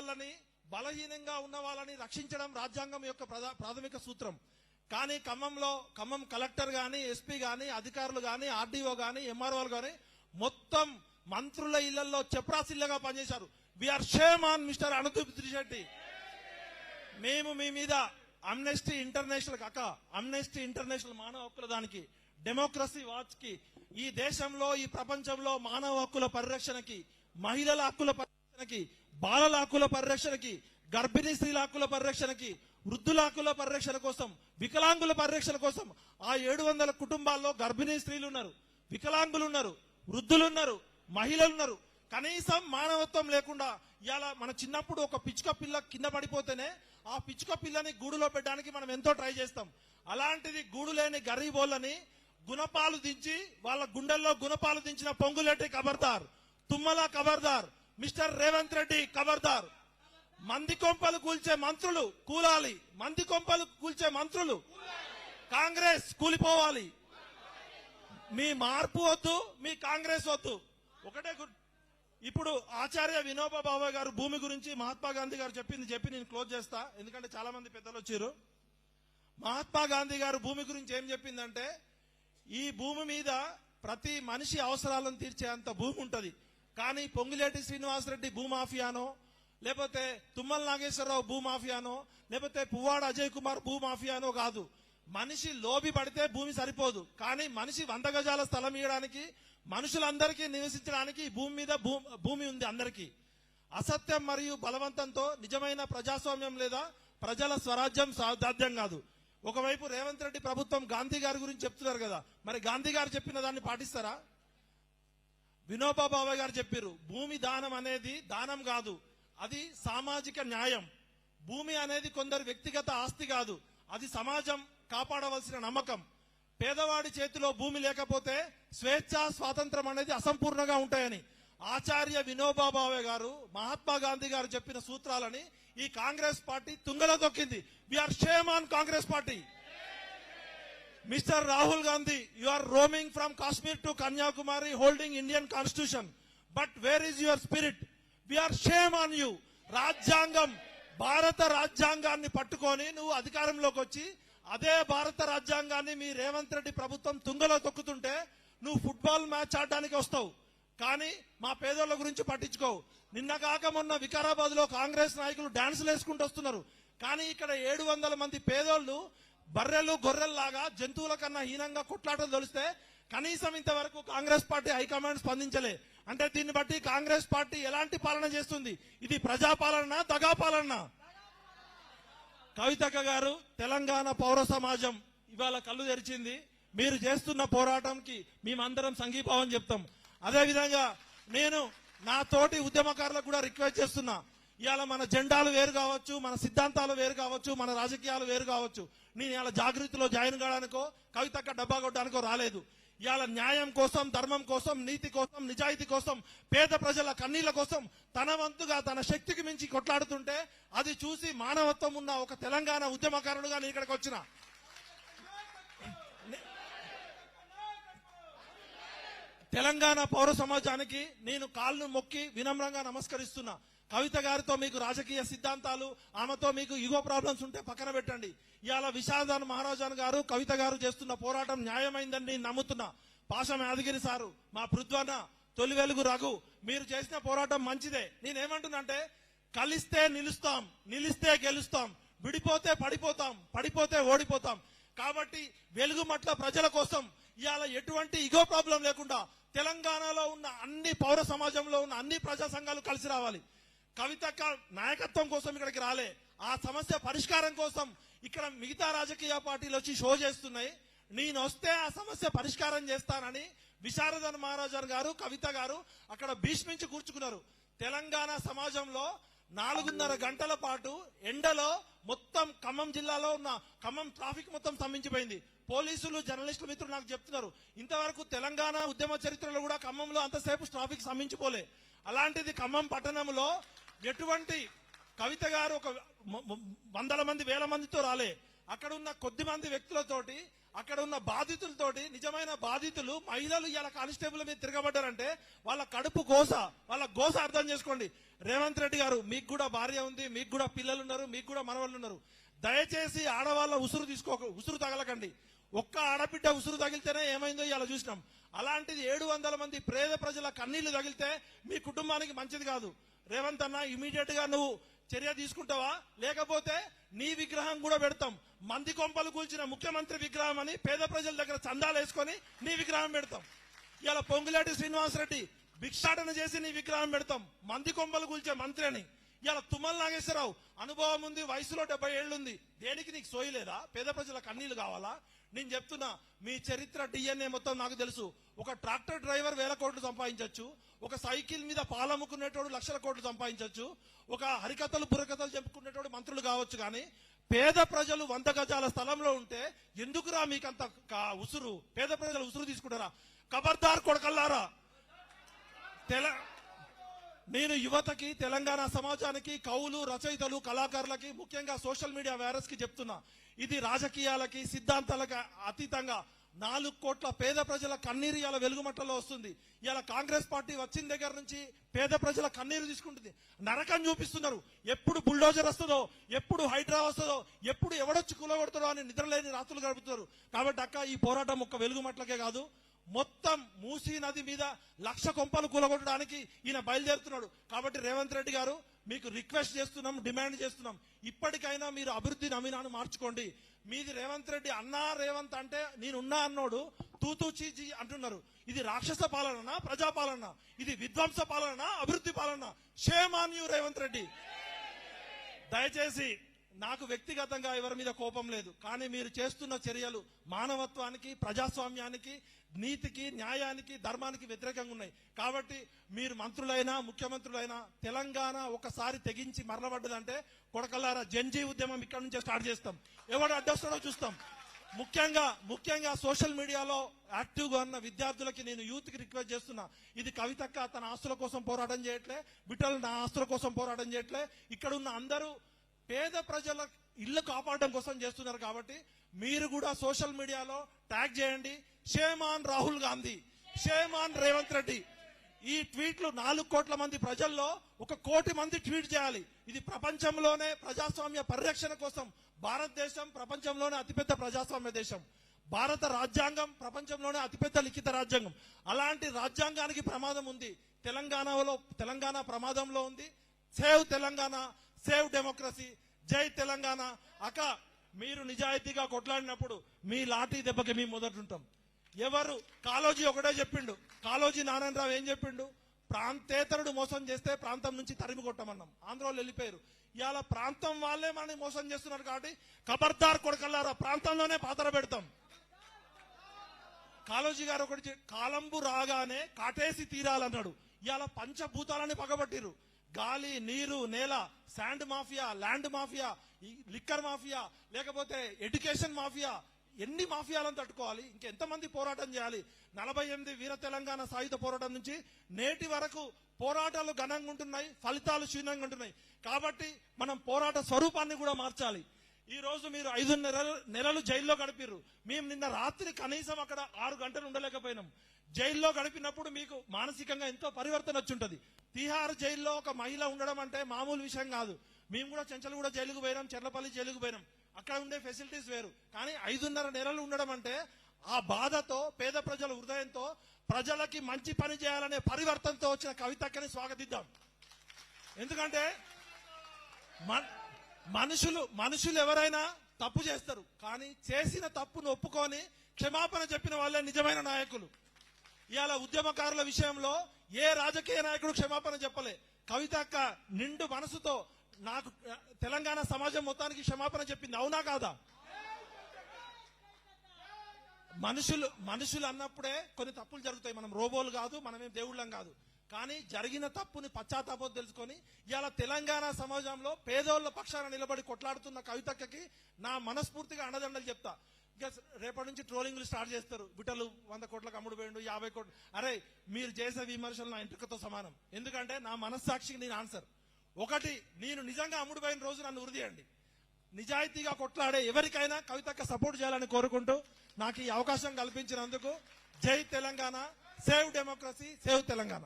వాళ్ళని బలహీనంగా ఉన్న వాళ్ళని రక్షించడం రాజ్యాంగం యొక్క ప్రాథమిక సూత్రం. కానీ ఖమ్మం కలెక్టర్ గాని, ఎస్పీ గాని, అధికారులు గాని, ఆర్డీఓ గాని, ఎంఆర్ఓలు గాని మొత్తం మంత్రుల ఇళ్లలో చెప్రాసిల్లగా పనిచేశారు. We are shame on mister Anudeep Trishetti. మేము మీ మీద అమ్నెస్టీ ఇంటర్నేషనల్ మానవ హక్కుల దానికి, డెమోక్రసీ వాచ్ కి, ఈ దేశంలో ఈ ప్రపంచంలో మానవ హక్కుల పరిరక్షణకి, మహిళల హక్కుల పరిరక్షణకి, బాలల హక్కుల పరిరక్షణకి, గర్భిణీ స్త్రీల హక్కుల పరిరక్షణకి, వృద్ధుల హక్కుల పరిరక్షణ కోసం, వికలాంగుల పరిరక్షణ కోసం ఆ 700 కుటుంబాల్లో గర్భిణీ స్త్రీలు ఉన్నారు, వికలాంగులు ఉన్నారు, వృద్ధులున్నారు, మహిళలున్నారు. కనీసం మానవత్వం లేకుండా ఇవాళ మన చిన్నప్పుడు ఒక పిచ్చుక పిల్ల కింద పడిపోతేనే ఆ పిచ్చుక పిల్లని గూడులో పెట్టడానికి మనం ఎంతో ట్రై చేస్తాం. అలాంటిది గూడు లేని గరీబోళ్ళని గుణపాలు దించి వాళ్ళ గుండెల్లో గుణపాలు దించిన పొంగులేటి ఖబర్దార్, తుమ్మల ఖబర్దార్, మిస్టర్ రేవంత్ రెడ్డి ఖబర్దార్. మంది కొంపలు కూల్చే మంత్రులు కూలాలి, మంది కొంపలు కూల్చే మంత్రులు కాంగ్రెస్ కూలిపోవాలి. మీ మార్పు వద్దు, మీ కాంగ్రెస్ వద్దు. ఒకటే ఇప్పుడు ఆచార్య వినోబా భావే గారు భూమి గురించి మహాత్మా గాంధీ గారు చెప్పి నేను క్లోజ్ చేస్తా, ఎందుకంటే చాలా మంది పెద్దలు వచ్చారు. మహాత్మా గాంధీ గారు భూమి గురించి ఏం చెప్పిందంటే, ఈ భూమి మీద ప్రతి మనిషి అవసరాలను తీర్చేంత భూమి ఉంటది. కానీ పొంగులేటి శ్రీనివాసరెడ్డి భూమాఫియానో, లేకపోతే తుమ్మల నాగేశ్వరరావు భూమాఫియానో, లేకపోతే పువ్వాడ అజయ్ కుమార్ భూమాఫియానో కాదు. మనిషి లోబి పడితే భూమి సరిపోదు. కానీ మనిషి 100 గజాల స్థలం ఇవ్వడానికి, మనుషులందరికీ నివసించడానికి భూమి మీద భూమి ఉంది అందరికీ. అసత్యం మరియు బలవంతంతో నిజమైన ప్రజాస్వామ్యం లేదా ప్రజల స్వరాజ్యం సాధ్యం కాదు. ఒకవైపు రేవంత్ రెడ్డి ప్రభుత్వం గాంధీ గారి గురించి చెప్తున్నారు కదా, మరి గాంధీ గారు చెప్పిన దాన్ని పాటిస్తారా? వినోబా భావే గారు చెప్పారు, భూమి దానం అనేది దానం కాదు, అది సామాజిక న్యాయం. భూమి అనేది కొందరు వ్యక్తిగత ఆస్తి కాదు, అది సమాజం కాపాడవలసిన నమ్మకం. పేదవాడి చేతిలో భూమి లేకపోతే స్వేచ్ఛ, స్వాతంత్రం అనేది అసంపూర్ణంగా ఉంటాయని ఆచార్య వినోబా భావే గారు, మహాత్మా గాంధీ గారు చెప్పిన సూత్రాలని ఈ కాంగ్రెస్ పార్టీ తుంగలో తొక్కింది. We are shame on Congress party. Mister Rahul Gandhi, you are roaming from Kashmir to Kanyakumari holding Indian constitution, but where is your spirit? We are shame on you. రాజ్యాంగం, భారత రాజ్యాంగాన్ని పట్టుకొని నువ్వు అధికారంలోకి వచ్చి అదే భారత రాజ్యాంగాన్ని మీ రేవంత్ రెడ్డి ప్రభుత్వం తుంగలో తొక్కుతుంటే నువ్వు ఫుట్బాల్ మ్యాచ్ ఆడడానికి వస్తావు, కానీ మా పేదోళ్ల గురించి పట్టించుకోవు. నిన్న కాక మొన్న వికారాబాద్ లో కాంగ్రెస్ నాయకులు డాన్సులు వేసుకుంటూ వస్తున్నారు, కానీ ఇక్కడ 700 మంది పేదోళ్లు బర్రెలు గొర్రెల్లాగా జంతువుల కన్నా హీనంగా కొట్లాటలు తొలిస్తే కనీసం ఇంతవరకు కాంగ్రెస్ పార్టీ హైకమాండ్ స్పందించలే. అంటే దీన్ని బట్టి కాంగ్రెస్ పార్టీ ఎలాంటి పాలన చేస్తుంది? ఇది ప్రజాపాలన, దగా పాలన? కవితక్క గారు, తెలంగాణ పౌర సమాజం ఇవాళ కళ్ళు తెరిచింది. మీరు చేస్తున్న పోరాటంకి మేమందరం సంఘీభావం చెప్తాం. అదేవిధంగా నేను నా తోటి ఉద్యమకారులకు కూడా రిక్వెస్ట్ చేస్తున్నా, ఇవాళ మన జెండాలు వేరు కావచ్చు, మన సిద్ధాంతాలు వేరు కావచ్చు, మన రాజకీయాలు వేరు కావచ్చు. నేను ఇవాళ జాగృతిలో జాయిన్ కావడానికో కవితక్క డబ్బా కొట్టడానికో రాలేదు. ఇవాళ న్యాయం కోసం, ధర్మం కోసం, నీతి కోసం, నిజాయితీ కోసం, పేద ప్రజల కన్నీళ్ల కోసం తన వంతుగా తన శక్తికి మించి కొట్లాడుతుంటే అది చూసి మానవత్వం ఉన్న ఒక తెలంగాణ ఉద్యమకారుడుగా నేను ఇక్కడికి వచ్చిన. తెలంగాణ పౌర సమాజానికి నేను కాళ్ళు మొక్కి వినమ్రంగా నమస్కరిస్తున్నా. కవిత గారితో మీకు రాజకీయ సిద్ధాంతాలు, ఆమెతో మీకు ఈగో ప్రాబ్లమ్స్ ఉంటే పక్కన పెట్టండి. ఇవాళ విశారదాన్ మహారాజాన్ గారు, కవిత గారు చేస్తున్న పోరాటం న్యాయమైందని నేను నమ్ముతున్నా. పాషం యాదగిరి సారు, మా పృథ్వన్న, తొలి వెలుగు రఘు, మీరు చేసిన పోరాటం మంచిదే. నేనేమంటున్నానంటే, కలిస్తే నిలుస్తాం, నిలిస్తే గెలుస్తాం, విడిపోతే పడిపోతాం, పడిపోతే ఓడిపోతాం. కాబట్టి వెలుగు మట్ల ప్రజల కోసం ఇవాళ ఎటువంటి ఈగో ప్రాబ్లం లేకుండా తెలంగాణలో ఉన్న అన్ని పౌర సమాజంలో ఉన్న అన్ని ప్రజా సంఘాలు కలిసి రావాలి. కవితక్క నాయకత్వం కోసం ఇక్కడికి రాలే, ఆ సమస్య పరిష్కారం కోసం ఇక్కడ మిగతా రాజకీయ పార్టీలు వచ్చి షో చేస్తున్నాయి. నేను వస్తే ఆ సమస్య పరిష్కారం చేస్తానని విశారదన్ మహారాజన్ గారు, కవిత గారు అక్కడ భీష్మించి కూర్చుకున్నారు. తెలంగాణ సమాజంలో 4.5 గంటల పాటు ఎండలో మొత్తం ఖమ్మం జిల్లాలో ఉన్న ఖమ్మం ట్రాఫిక్ మొత్తం స్తంభించిపోయింది. పోలీసులు, జర్నలిస్టుల మిత్రులు నాకు చెప్తున్నారు, ఇంతవరకు తెలంగాణ ఉద్యమ చరిత్రలో కూడా ఖమ్మంలో అంతసేపు ట్రాఫిక్ స్తంభించిపోలే. అలాంటిది ఖమ్మం పట్టణంలో ఎటువంటి కవిత గారు ఒక 100 మంది 1000 మందితో రాలే, అక్కడ ఉన్న కొద్ది మంది వ్యక్తులతోటి అక్కడ ఉన్న బాధితులతోటి, నిజమైన బాధితులు మహిళలు ఇలా కానిస్టేబుల్ మీద తిరగబడ్డారంటే వాళ్ళ కడుపు గోస, వాళ్ళ గోస అర్థం చేసుకోండి. రేవంత్ రెడ్డి గారు, మీకు కూడా భార్య ఉంది, మీకు కూడా పిల్లలు ఉన్నారు, మీకు కూడా మనవాళ్ళు ఉన్నారు. దయచేసి ఆడవాళ్ళ ఉసురు తగలకండి. ఒక్క ఆడబిడ్డ ఉసురు తగిలితేనే ఏమైందో ఇలా చూసినాం. అలాంటిది 700 మంది పేద ప్రజల కన్నీళ్లు తగిలితే మీ కుటుంబానికి మంచిది కాదు. రేవంత్ అన్న, ఇమీడియట్ గా నువ్వు చర్య తీసుకుంటావా? లేకపోతే నీ విగ్రహం కూడా పెడతాం. మంది కొంపలు కూల్చిన ముఖ్యమంత్రి విగ్రహం అని పేద ప్రజల దగ్గర చందాలు వేసుకొని నీ విగ్రహం పెడతాం. ఇలా పొంగులేటి శ్రీనివాసరెడ్డి భిక్షాటన చేసి నీ విగ్రహం పెడతాం. మంది కొంపలు కూల్చే మంత్రి అని. ఇలా తుమ్మల నాగేశ్వరరావు అనుభవం ఉంది, వయసులో 70 ఏళ్లుంది. దేనికి నీకు సోయలేదా? పేద ప్రజల కన్నీళ్లు కావాలా? నేను చెప్తున్నా, మీ చరిత్ర డిఎన్ఏ మొత్తం నాకు తెలుసు. ఒక ట్రాక్టర్ డ్రైవర్ 1000 కోట్లు సంపాదించవచ్చు, ఒక సైకిల్ మీద పాలమ్ముకునేటోడు లక్షల కోట్లు సంపాదించవచ్చు, ఒక హరికథలు బుర్రకథలు చెప్పుకునేటోడు మంత్రులు కావచ్చు. కానీ పేద ప్రజలు 100 గజాల స్థలంలో ఉంటే ఎందుకురా మీకంత ఉసురు? పేద ప్రజలు ఉసురు తీసుకుంటారా? ఖబర్దార్ కొడకల్లారా. నేను యువతకి, తెలంగాణ సమాజానికి, కవులు, రచయితలు, కళాకారులకి, ముఖ్యంగా సోషల్ మీడియా వైరస్ కి చెప్తున్నా, ఇది రాజకీయాలకి, సిద్ధాంతాలకు అతీతంగా 4 కోట్ల పేద ప్రజల కన్నీరు ఇలా వెలుగుమట్టలో వస్తుంది. ఇలా కాంగ్రెస్ పార్టీ వచ్చిన దగ్గర నుంచి పేద ప్రజల కన్నీరు తీసుకుంటుంది. నరకం చూపిస్తున్నారు. ఎప్పుడు బుల్డోజర్ వస్తుందో, ఎప్పుడు హైడ్రా వస్తుందో, ఎప్పుడు ఎవడొచ్చి కూలగొడతాడో అని నిద్రలేని రాత్రులు గడుపుతున్నారు. కాబట్టి అక్క, ఈ పోరాటం ఒక్క వెలుగుమట్లకే కాదు, మొత్తం మూసీ నది మీద 1,00,000 కొంపలు కూలగొట్టడానికి ఈయన బయలుదేరుతున్నాడు. కాబట్టి రేవంత్ రెడ్డి గారు, మీకు రిక్వెస్ట్ చేస్తున్నాం, డిమాండ్ చేస్తున్నాం, ఇప్పటికైనా మీరు అభివృద్ధి నమూనాను మార్చుకోండి. మీది రేవంత్ రెడ్డి అన్నా, రేవంత్ అంటే నేనున్నా అన్నోడు తూతూ చీచి అంటున్నారు. ఇది రాక్షస పాలన, ప్రజాపాలన? ఇది విధ్వంస పాలన, అభివృద్ధి పాలన? Shame on you Revanth Reddy. దయచేసి, నాకు వ్యక్తిగతంగా ఎవరి మీద కోపం లేదు, కానీ మీరు చేస్తున్న చర్యలు మానవత్వానికి, ప్రజాస్వామ్యానికి, నీతికి, న్యాయానికి, ధర్మానికి వ్యతిరేకంగా ఉన్నాయి. కాబట్టి మీరు మంత్రులైనా, ముఖ్యమంత్రులైనా, తెలంగాణ ఒకసారి తెగించి మరలబడ్డదంటే కొడకల్లారా, జంజీ ఉద్యమం ఇక్కడ నుంచే స్టార్ట్ చేస్తాం. ఎవడు అడ్డొస్తాడో చూస్తాం. ముఖ్యంగా సోషల్ మీడియాలో యాక్టివ్ గా ఉన్న విద్యార్థులకి నేను యూత్ కి రిక్వెస్ట్ చేస్తున్నా, ఇది కవితక్క తన ఆస్తుల కోసం పోరాటం చేయట్లే, బిడ్డలు నా ఆస్తుల కోసం పోరాటం చేయట్లే, ఇక్కడ ఉన్న అందరూ పేద ప్రజల ఇళ్లు కాపాడడం కోసం చేస్తున్నారు. కాబట్టి మీరు కూడా సోషల్ మీడియాలో ట్యాగ్ చేయండి, shame on Rahul Gandhi, shame on Revanth Reddy. ఈ ట్వీట్లు 4 కోట్ల మంది ప్రజల్లో 1 కోటి మంది ట్వీట్ చేయాలి. ఇది ప్రపంచంలోనే ప్రజాస్వామ్య పరిరక్షణ కోసం. భారతదేశం ప్రపంచంలోనే అతిపెద్ద ప్రజాస్వామ్య దేశం. భారత రాజ్యాంగం ప్రపంచంలోనే అతిపెద్ద లిఖిత రాజ్యాంగం. అలాంటి రాజ్యాంగానికి ప్రమాదం ఉంది. తెలంగాణ ప్రమాదంలో ఉంది. సేవ్ తెలంగాణ, సేవ్ డెమోక్రసీ, జై తెలంగాణ. అక్క, మీరు నిజాయితీగా కొట్లాడినప్పుడు మీ లాఠీ దెబ్బకి మేము మొదటుంటాం. ఎవరు కాళోజీ ఒకటే చెప్పిండు. కాళోజీ నారాయణరావు ఏం చెప్పిండు? ప్రాంతేతరుడు మోసం చేస్తే ప్రాంతం నుంచి తరిమి కొట్టమన్నాం. ఆంధ్రాలో వెళ్ళిపోయారు. ఇవాళ ప్రాంతం వాళ్ళే మనని మోసం చేస్తున్నారు. కాబట్టి ఖబర్దార్ కొడకల్లారా, ప్రాంతంలోనే పాతర పెడతాం. కాళోజీ గారు ఒకటి, కాలంబు రాగానే కాటేసి తీరాలన్నాడు. ఇవాళ పంచభూతాలని పగబట్టిరు. గాలి, నీరు, నేల, sand mafia, land mafia, liquor mafia, లేకపోతే ఎడ్యుకేషన్ మాఫియా. ఎన్ని మాఫియాలను తట్టుకోవాలి? ఇంకెంతమంది పోరాటం చేయాలి? 48 వీర తెలంగాణ సాయుధ పోరాటం నుంచి నేటి వరకు పోరాటాలు ఘనంగా ఉంటున్నాయి, ఫలితాలు క్షీణంగా ఉంటున్నాయి. కాబట్టి మనం పోరాట స్వరూపాన్ని కూడా మార్చాలి. ఈ రోజు మీరు 5 నెలలు జైల్లో గడిపిర్రు. మేము నిన్న రాత్రి కనీసం అక్కడ 6 గంటలు ఉండలేకపోయినాం. జైల్లో గడిపినప్పుడు మీకు మానసికంగా ఎంతో పరివర్తన వచ్చి ఉంటది. తిహార్ జైల్లో ఒక మహిళ ఉండడం అంటే మామూలు విషయం కాదు. మేము కూడా చెంచల్గూడ జైలుకు పోయినాం, చెర్లపల్లి జైలుకు పోయినాం. అక్కడ ఉండే ఫెసిలిటీస్ వేరు. కానీ 5.5 నెలలు ఉండడం అంటే ఆ బాధతో, పేద ప్రజల హృదయంతో, ప్రజలకి మంచి పని చేయాలనే పరివర్తనతో వచ్చిన కవితక్కని స్వాగతిద్దాం. ఎందుకంటే మనుషులు ఎవరైనా తప్పు చేస్తారు, కానీ చేసిన తప్పును ఒప్పుకొని క్షమాపణ చెప్పిన వాళ్ళే నిజమైన నాయకులు. ఇవాళ ఉద్యమకారుల విషయంలో ఏ రాజకీయ నాయకుడు క్షమాపణ చెప్పలే. కవితక్క నిండు మనసుతో నాకు తెలంగాణ సమాజం మొత్తానికి క్షమాపణ చెప్పింది. అవునా కాదా? మనుషులు అన్నప్పుడే కొన్ని తప్పులు జరుగుతాయి. మనం రోబోలు కాదు, మనమేం దేవుళ్ళం కాదు. కానీ జరిగిన తప్పుని పశ్చాత్తాపం తెలుసుకొని ఇవాళ తెలంగాణ సమాజంలో పేదోళ్ల పక్షాన నిలబడి కొట్లాడుతున్న కవితక్కకి నా మనస్ఫూర్తిగా అండదండలు చెప్తా. ఇంకా రేపటి నుంచి ట్రోలింగ్లు స్టార్ట్ చేస్తారు. బిడ్డలు 100 కోట్లకు అమ్ముడు పోయిండు, 50 కోట్లు. అరే, మీరు చేసే విమర్శలు నా ఇంటికతో సమానం. ఎందుకంటే నా మనస్సాక్షికి నేను ఆన్సర్. ఒకటి, నేను నిజంగా అమ్ముడు పోయిన రోజు నన్ను ఉరిదీయండి. నిజాయితీగా కొట్లాడే ఎవరికైనా కవితక్క సపోర్ట్ చేయాలని కోరుకుంటూ నాకు ఈ అవకాశం కల్పించినందుకు జై Telangana, save democracy, save Telangana.